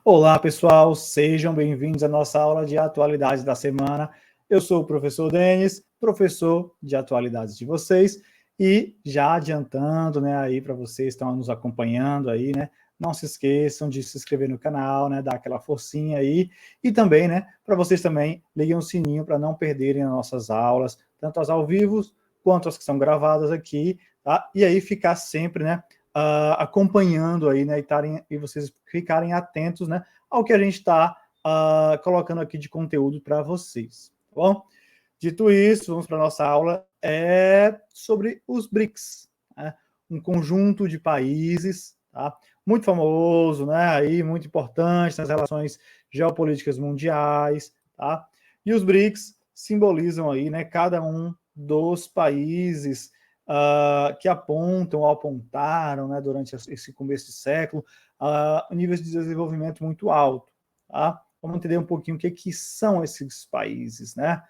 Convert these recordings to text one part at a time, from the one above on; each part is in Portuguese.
Olá, pessoal, sejam bem-vindos à nossa aula de atualidades da semana. Eu sou o professor Denis, professor de atualidades de vocês, e já adiantando, né, aí para vocês que estão nos acompanhando aí, né, não se esqueçam de se inscrever no canal, né, dar aquela forcinha aí, e também, né, para vocês também liguem o sininho para não perderem as nossas aulas, tanto as ao vivo quanto as que são gravadas aqui, tá? E aí ficar sempre, né, acompanhando aí, né, e vocês ficarem atentos, né, ao que a gente está colocando aqui de conteúdo para vocês, tá bom? Dito isso, vamos para a nossa aula sobre os BRICS, né? Um conjunto de países, tá? Muito famoso, né? Aí, muito importante nas relações geopolíticas mundiais, tá? E os BRICS simbolizam aí, né, cada um dos países que apontam ou apontaram, né, durante esse começo de século, níveis de desenvolvimento muito alto, tá? Vamos entender um pouquinho o que são esses países, né?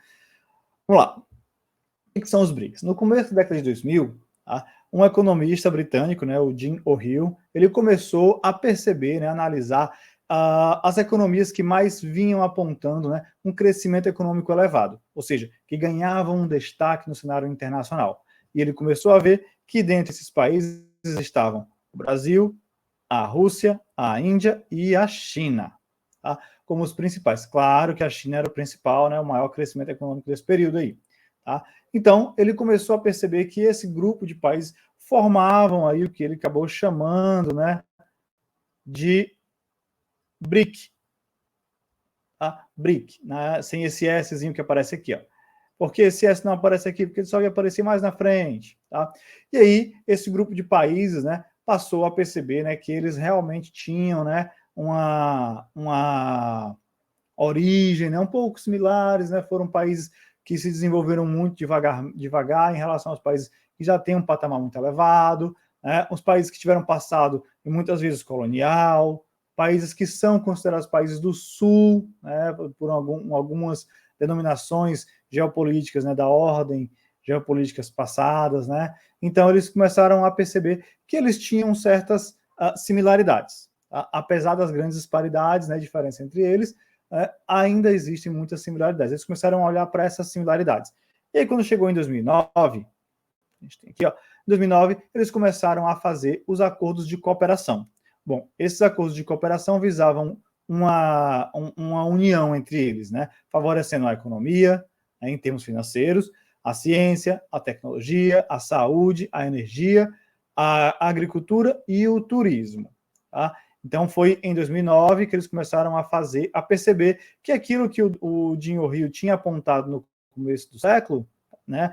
Vamos lá. O que são os BRICS? No começo da década de 2000, tá, um economista britânico, né, o Jim O'Heil, ele começou a perceber, né, analisar as economias que mais vinham apontando, né, um crescimento econômico elevado, ou seja, que ganhavam um destaque no cenário internacional. E ele começou a ver que dentre esses países estavam o Brasil, a Rússia, a Índia e a China, tá, como os principais. Claro que a China era o principal, né, o maior crescimento econômico desse período aí. Tá? Então, ele começou a perceber que esse grupo de países formavam aí o que ele acabou chamando, né, de BRIC. Tá? BRIC, né, sem esse Szinho que aparece aqui. Ó. Por que esse S não aparece aqui? Porque ele só ia aparecer mais na frente. Tá? E aí, esse grupo de países, né, passou a perceber, né, que eles realmente tinham, né, uma origem, né, um pouco similares, né, foram países que se desenvolveram muito devagar em relação aos países que já têm um patamar muito elevado, né, os países que tiveram passado, e muitas vezes colonial, países que são considerados países do sul, né, por algumas denominações geopolíticas, né, da ordem geopolíticas passadas, né, então eles começaram a perceber que eles tinham certas similaridades, tá? Apesar das grandes disparidades, né, diferença entre eles, ainda existem muitas similaridades. Eles começaram a olhar para essas similaridades. E aí, quando chegou em 2009, a gente tem aqui, ó, em 2009, eles começaram a fazer os acordos de cooperação. Bom, esses acordos de cooperação visavam uma união entre eles, né, favorecendo a economia, né, em termos financeiros, a ciência, a tecnologia, a saúde, a energia, a agricultura e o turismo. Tá? Então foi em 2009 que eles começaram a perceber que aquilo que o Jim O'Heil tinha apontado no começo do século, né,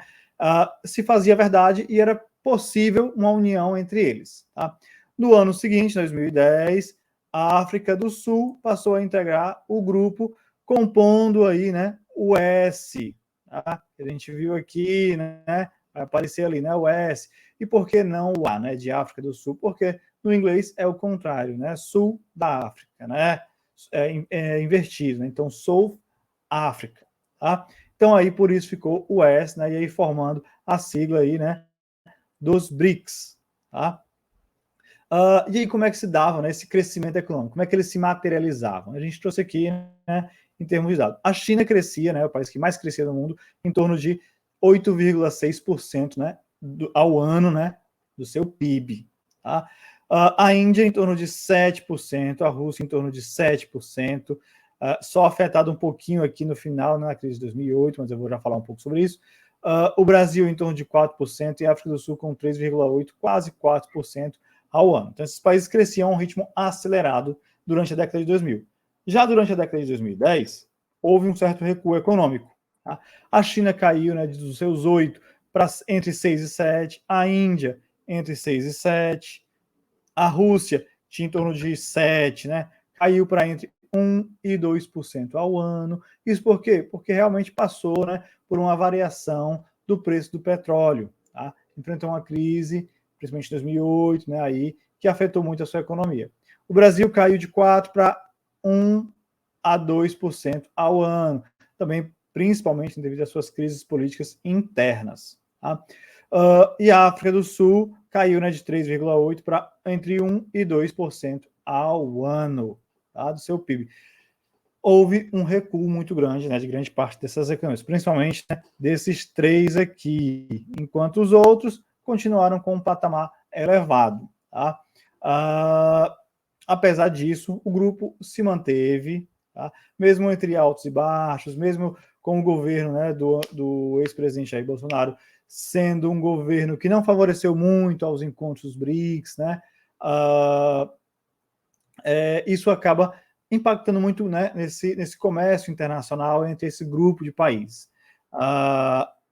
se fazia verdade e era possível uma união entre eles. Tá? No ano seguinte, 2010, a África do Sul passou a integrar o grupo, compondo aí, né, o S, tá? Que a gente viu aqui, né, vai aparecer ali, né, o S. E por que não o A, né, de África do Sul? Porque no inglês é o contrário, né, Sul da África, né, é invertido, né? Então South África, tá? Então aí por isso ficou o S, né, e aí formando a sigla aí, né, dos BRICS, tá? E aí como é que se dava, né, esse crescimento econômico? Como é que eles se materializavam? A gente trouxe aqui, né, em termos de dados. A China crescia, né, o país que mais crescia no mundo, em torno de 8,6%, né, ao ano, né, do seu PIB. Tá? A Índia em torno de 7%, a Rússia em torno de 7%, só afetado um pouquinho aqui no final, né, na crise de 2008, mas eu vou já falar um pouco sobre isso. O Brasil em torno de 4% e a África do Sul com 3,8%, quase 4% ao ano. Então, esses países cresciam a um ritmo acelerado durante a década de 2000. Já durante a década de 2010, houve um certo recuo econômico. Tá? A China caiu, né, dos seus 8 para entre 6 e 7, a Índia entre 6 e 7, a Rússia tinha em torno de 7, né, caiu para entre 1 e 2% ao ano. Isso por quê? Porque realmente passou, né, por uma variação do preço do petróleo. Tá? Enfrentou uma crise, principalmente em 2008, né, aí, que afetou muito a sua economia. O Brasil caiu de 4 para 1 a 2% ao ano, também principalmente devido às suas crises políticas internas. Tá? E a África do Sul caiu, né, de 3,8% para entre 1 e 2% ao ano. tá, do seu PIB. Houve um recuo muito grande, né, de grande parte dessas economias, principalmente, né, desses 3 aqui, enquanto os outros continuaram com um patamar elevado. Tá? Apesar disso, o grupo se manteve, tá? Mesmo entre altos e baixos, mesmo com o governo, né, do ex-presidente Jair Bolsonaro sendo um governo que não favoreceu muito aos encontros dos BRICS, né, isso acaba impactando muito, né, nesse comércio internacional entre esse grupo de países.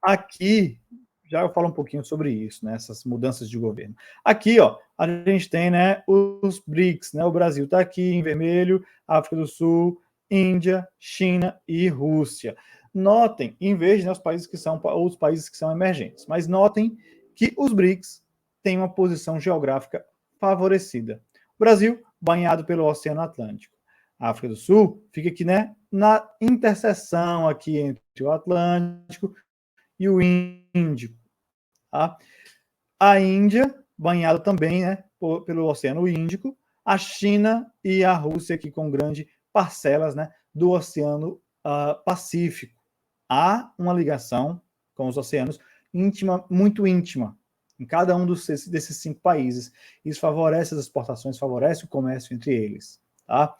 Aqui, já eu falo um pouquinho sobre isso, né, essas mudanças de governo. Aqui, ó, a gente tem, né, os BRICS, né, o Brasil está aqui em vermelho, África do Sul, Índia, China e Rússia. Notem, em vez de, né, os países que são emergentes, mas notem que os BRICS têm uma posição geográfica favorecida. O Brasil, banhado pelo Oceano Atlântico. A África do Sul fica aqui, né, na interseção aqui entre o Atlântico e o Índico. Tá? A Índia, banhada também, né, pelo Oceano Índico. A China e a Rússia aqui com grandes parcelas, né, do Oceano Pacífico. Há uma ligação com os oceanos íntima, muito íntima, em cada um desses 5 países. Isso favorece as exportações, favorece o comércio entre eles. Tá?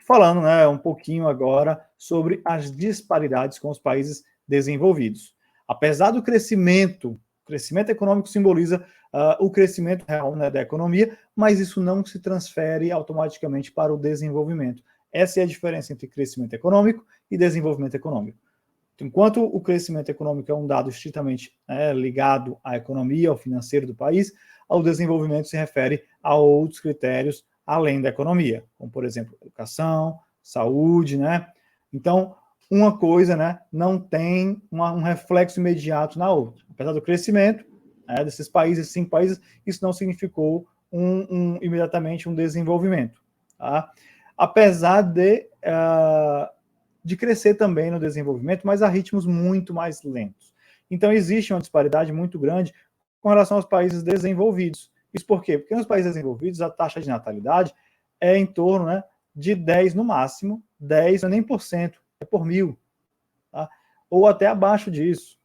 Falando, né, um pouquinho agora sobre as disparidades com os países desenvolvidos. Apesar do crescimento econômico simboliza o crescimento real, né, da economia, mas isso não se transfere automaticamente para o desenvolvimento. Essa é a diferença entre crescimento econômico e desenvolvimento econômico. Enquanto o crescimento econômico é um dado estritamente ligado à economia, ao financeiro do país, o desenvolvimento se refere a outros critérios além da economia, como, por exemplo, educação, saúde, né? Então, uma coisa, né, não tem um reflexo imediato na outra. Apesar do crescimento desses países, 5 países, isso não significou imediatamente um desenvolvimento. Tá? Apesar de crescer também no desenvolvimento, mas a ritmos muito mais lentos. Então, existe uma disparidade muito grande com relação aos países desenvolvidos. Isso por quê? Porque nos países desenvolvidos, a taxa de natalidade é em torno, né, de 10 no máximo, 10 não é nem por cento, é por 1000, tá? Ou até abaixo disso.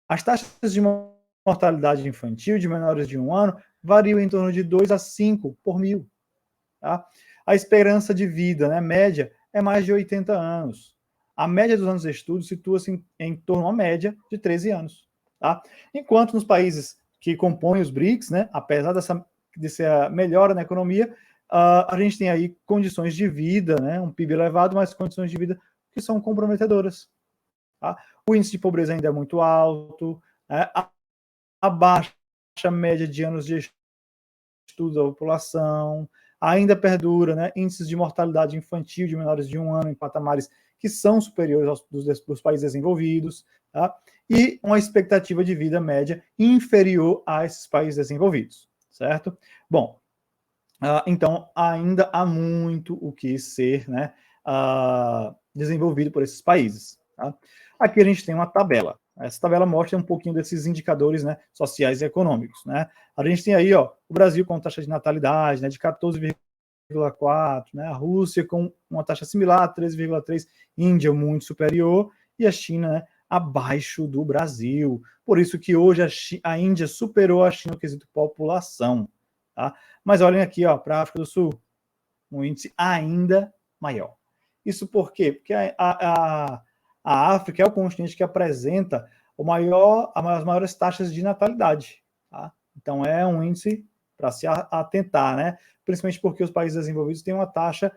As taxas de mortalidade infantil de menores de 1 ano variam em torno de 2 a 5 por 1000. Tá? A esperança de vida, né, média, é mais de 80 anos. A média dos anos de estudo situa-se em torno a uma média de 13 anos. Tá? Enquanto nos países que compõem os BRICS, né, apesar dessa melhora na economia, a gente tem aí condições de vida, né, um PIB elevado, mas condições de vida que são comprometedoras. Tá? O índice de pobreza ainda é muito alto, né, a baixa média de anos de estudo da população, ainda perdura, né, índices de mortalidade infantil de menores de 1 ano em patamares que são superiores aos dos países desenvolvidos, tá? E uma expectativa de vida média inferior a esses países desenvolvidos, certo? Bom, então ainda há muito o que ser, né, desenvolvido por esses países. Tá? Aqui a gente tem uma tabela. Essa tabela mostra um pouquinho desses indicadores, né, sociais e econômicos. Né? A gente tem aí, ó, o Brasil com taxa de natalidade, né, de 14,4, né, a Rússia com uma taxa similar, 13,3, Índia muito superior, e a China, né, abaixo do Brasil. Por isso que hoje a Índia superou a China no quesito população. Tá? Mas olhem aqui, ó, para a África do Sul, um índice ainda maior. Isso por quê? Porque a África é o continente que apresenta as maiores taxas de natalidade. Tá? Então é um índice para se atentar, né? Principalmente porque os países desenvolvidos têm uma taxa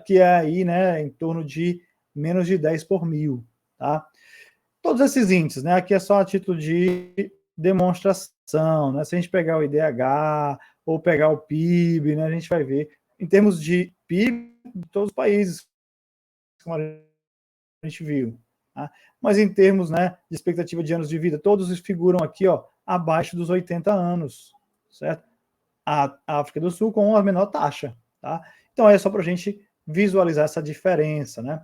que é aí, né, em torno de menos de 10 por 1000. Tá? Todos esses índices, né? Aqui é só a título de demonstração, né? Se a gente pegar o IDH ou pegar o PIB, né, a gente vai ver, em termos de PIB, de todos os países, como a gente viu. Tá? Mas em termos, né, de expectativa de anos de vida, todos figuram aqui, ó, abaixo dos 80 anos, certo? A África do Sul com a menor taxa. Tá? Então é só para a gente visualizar essa diferença, né?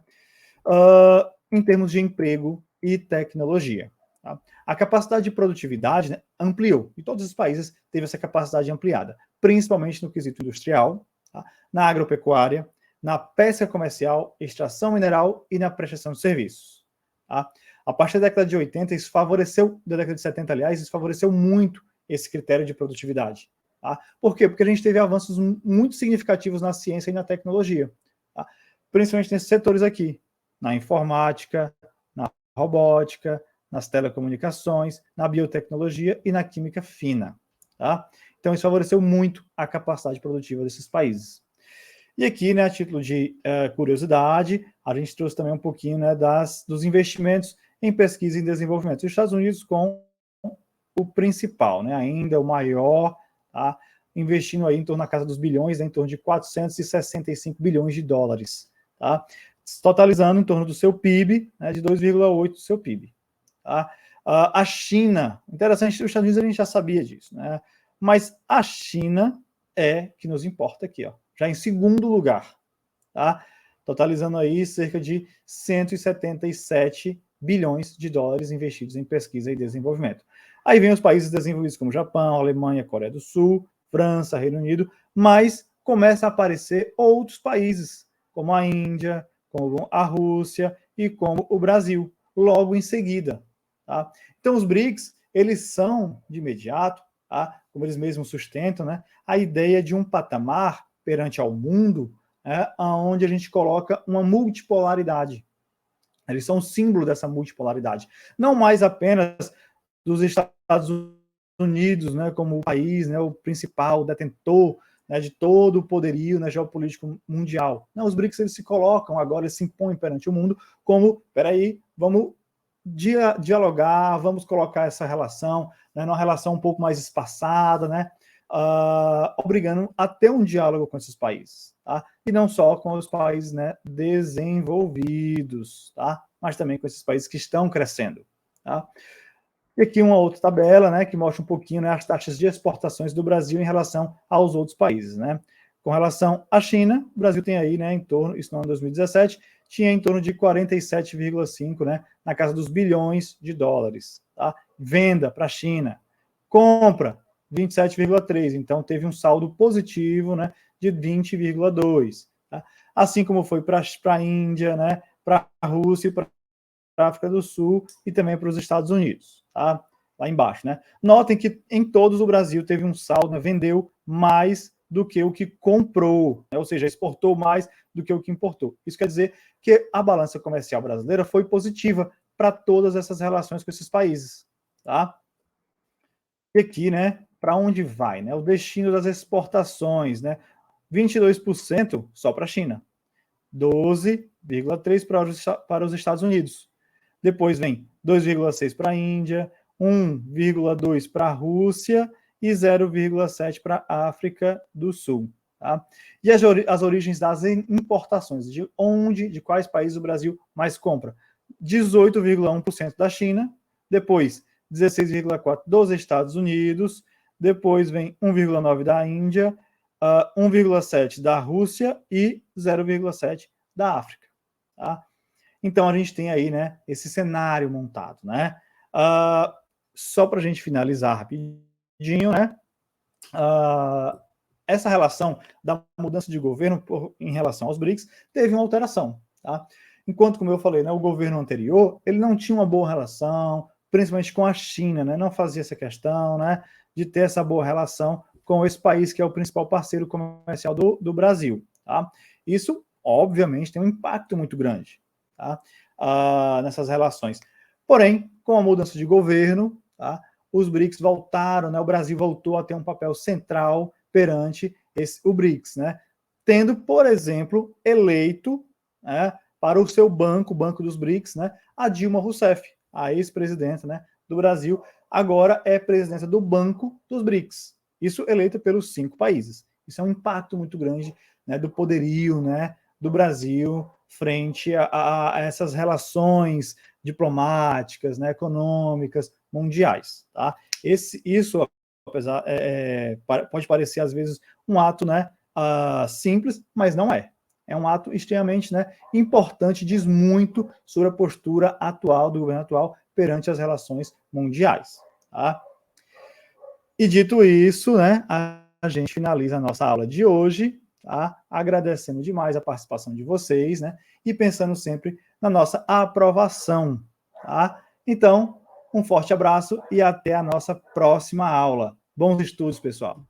Em termos de emprego e tecnologia. Tá? A capacidade de produtividade, né, ampliou, e todos os países teve essa capacidade ampliada, principalmente no quesito industrial, tá? Na agropecuária, na pesca comercial, extração mineral e na prestação de serviços. Tá? A partir da década de 80, isso favoreceu, da década de 70, aliás, isso favoreceu muito esse critério de produtividade. Tá? Por quê? Porque a gente teve avanços muito significativos na ciência e na tecnologia, tá? Principalmente nesses setores aqui, na informática, na robótica, nas telecomunicações, na biotecnologia e na química fina. Tá? Então, isso favoreceu muito a capacidade produtiva desses países. E aqui, né, a título de curiosidade, a gente trouxe também um pouquinho, né, dos investimentos em pesquisa e desenvolvimento. Os Estados Unidos com o principal, né, ainda o maior, tá, investindo aí em torno da casa dos bilhões, né, em torno de 465 bilhões de dólares, tá, totalizando em torno do seu PIB, né, de 2,8% do seu PIB. Tá? A China, interessante, os Estados Unidos a gente já sabia disso, né, mas a China é que nos importa aqui, ó, já em segundo lugar, tá? Totalizando aí cerca de 177 bilhões de dólares investidos em pesquisa e desenvolvimento. Aí vem os países desenvolvidos como Japão, Alemanha, Coreia do Sul, França, Reino Unido, mas começa a aparecer outros países, como a Índia, como a Rússia e como o Brasil, logo em seguida. Tá? Então os BRICS, eles são, de imediato, tá? Como eles mesmos sustentam, né, a ideia de um patamar perante ao mundo, onde a gente coloca uma multipolaridade. Eles são um símbolo dessa multipolaridade. Não mais apenas dos Estados Unidos, né, como o país, né, o principal detentor, né, de todo o poderio, né, geopolítico mundial. Não, os BRICS, eles se colocam agora, eles se impõem perante o mundo como, peraí, vamos dialogar, vamos colocar essa relação, né, numa relação um pouco mais espaçada, né, obrigando a ter um diálogo com esses países, tá? E não só com os países, né, desenvolvidos, tá? Mas também com esses países que estão crescendo, tá? E aqui uma outra tabela, né, que mostra um pouquinho, né, as taxas de exportações do Brasil em relação aos outros países, né? Com relação à China, o Brasil tem aí, né, em torno, isso no ano 2017, tinha em torno de 47,5, né, na casa dos bilhões de dólares, tá? Venda para a China, compra 27,3, então teve um saldo positivo, né, de 20,2, tá? Assim como foi para a Índia, né, para a Rússia e para a África do Sul e também para os Estados Unidos, tá? Lá embaixo, né? Notem que em todos o Brasil teve um saldo, né, vendeu mais do que o que comprou, né? Ou seja, exportou mais do que o que importou. Isso quer dizer que a balança comercial brasileira foi positiva para todas essas relações com esses países, tá? E aqui, né, para onde vai, né? O destino das exportações, né? 22% só para a China, 12,3% para os Estados Unidos. Depois vem 2,6% para a Índia, 1,2% para a Rússia e 0,7% para a África do Sul. Tá? E as origens das importações, de quais países o Brasil mais compra? 18,1% da China, depois 16,4% dos Estados Unidos, depois vem 1,9% da Índia, 1,7% da Rússia e 0,7% da África. Tá? Então a gente tem aí, né, esse cenário montado, né? Só para a gente finalizar rapidinho, né? Essa relação da mudança de governo em relação aos BRICS teve uma alteração, tá? Enquanto, como eu falei, né, o governo anterior, ele não tinha uma boa relação, principalmente com a China, né? Não fazia essa questão, né, de ter essa boa relação com esse país que é o principal parceiro comercial do Brasil, tá? Isso, obviamente, tem um impacto muito grande, tá? Nessas relações. Porém, com a mudança de governo, tá, os BRICS voltaram, né, o Brasil voltou a ter um papel central perante o BRICS, né, tendo, por exemplo, eleito, né, para o seu banco, o Banco dos BRICS, né, a Dilma Rousseff, a ex-presidenta, né, do Brasil, agora é presidenta do Banco dos BRICS, isso eleita pelos 5 países. Isso é um impacto muito grande, né, do poderio, né, do Brasil frente a essas relações diplomáticas, né, econômicas, mundiais. Tá? Isso, apesar, pode parecer às vezes um ato, né, simples, mas não é. É um ato extremamente, né, importante, diz muito sobre a postura atual do governo atual perante as relações mundiais. Tá? E dito isso, né, a gente finaliza a nossa aula de hoje, tá? Agradecendo demais a participação de vocês, né? E pensando sempre na nossa aprovação, tá? Então, um forte abraço e até a nossa próxima aula. Bons estudos, pessoal!